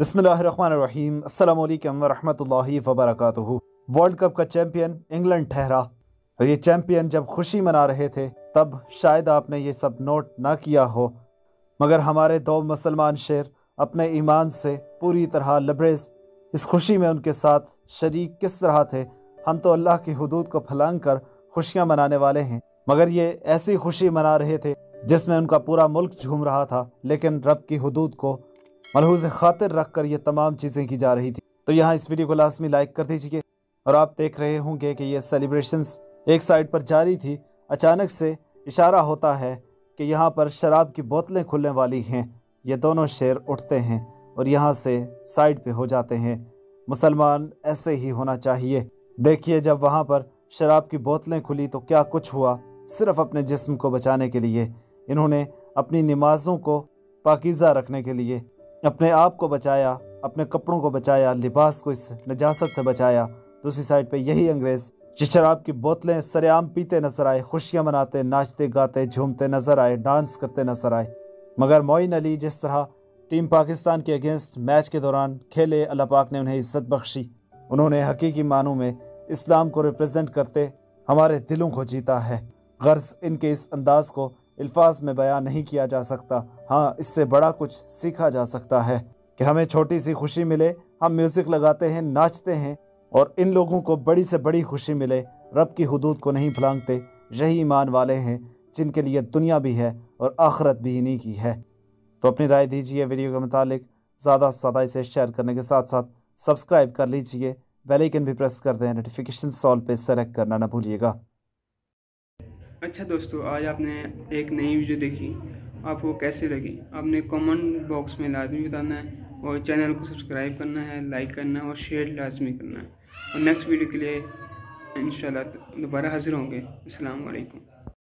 बिस्मिल्लाहिर्रहमानिर्रहीम अस्सलामुअलैकुम वरहमतुल्लाहि वबरकातुहू। वर्ल्ड कप का चैंपियन इंग्लैंड ठहरा और ये चैंपियन जब खुशी मना रहे थे तब शायद आपने ये सब नोट ना किया हो, मगर हमारे दो मुसलमान शेर अपने ईमान से पूरी तरह लबरेज इस खुशी में उनके साथ शरीक किस तरह थे। हम तो अल्लाह की हुदूद को फलांग कर खुशियाँ मनाने वाले हैं, मगर ये ऐसी खुशी मना रहे थे जिसमें उनका पूरा मुल्क झूम रहा था, लेकिन रब की हुदूद को मलहूज़ खातिर रख कर ये तमाम चीज़ें की जा रही थी। तो यहाँ इस वीडियो को लाजमी लाइक कर दीजिए। और आप देख रहे होंगे कि ये सेलिब्रेशंस एक साइड पर जारी थी, अचानक से इशारा होता है कि यहाँ पर शराब की बोतलें खुलने वाली हैं। ये दोनों शेर उठते हैं और यहाँ से साइड पे हो जाते हैं। मुसलमान ऐसे ही होना चाहिए। देखिए, जब वहाँ पर शराब की बोतलें खुली तो क्या कुछ हुआ। सिर्फ अपने जिस्म को बचाने के लिए इन्होंने अपनी नमाज़ों को पाकीज़ा रखने के लिए अपने आप को बचाया, अपने कपड़ों को बचाया, लिबास को इस नजासत से बचाया। दूसरी साइड पे यही अंग्रेज़ शराब की बोतलें सरेआम पीते नजर आए, खुशियाँ मनाते, नाचते गाते झूमते नजर आए, डांस करते नजर आए। मगर मोइन अली जिस तरह टीम पाकिस्तान के अगेंस्ट मैच के दौरान खेले, अल्लाह पाक ने उन्हें इज्जत बख्शी। उन्होंने हकीकी मानों में इस्लाम को रिप्रेजेंट करते हमारे दिलों को जीता है। गर्ज इनके इस अंदाज को अल्फाज में बयान नहीं किया जा सकता। हाँ, इससे बड़ा कुछ सीखा जा सकता है कि हमें छोटी सी खुशी मिले, हम म्यूज़िक लगाते हैं, नाचते हैं, और इन लोगों को बड़ी से बड़ी खुशी मिले, रब की हुदूद को नहीं भुलाते। यही ईमान वाले हैं जिनके लिए दुनिया भी है और आखिरत भी इन्हीं की है। तो अपनी राय दीजिए वीडियो के मुतालिक। ज़्यादा से ज़्यादा इसे शेयर करने के साथ साथ सब्सक्राइब कर लीजिए, बेल आइकन भी प्रेस कर दें, नोटिफिकेशन ऑल पे सेलेक्ट करना ना भूलिएगा। अच्छा दोस्तों, आज आपने एक नई वीडियो देखी, आपको कैसी लगी आपने कमेंट बॉक्स में लाजमी बताना है, और चैनल को सब्सक्राइब करना है, लाइक करना है और शेयर लाजमी करना है। और नेक्स्ट वीडियो के लिए इंशाल्लाह दोबारा हाजिर होंगे। अस्सलाम वालेकुम।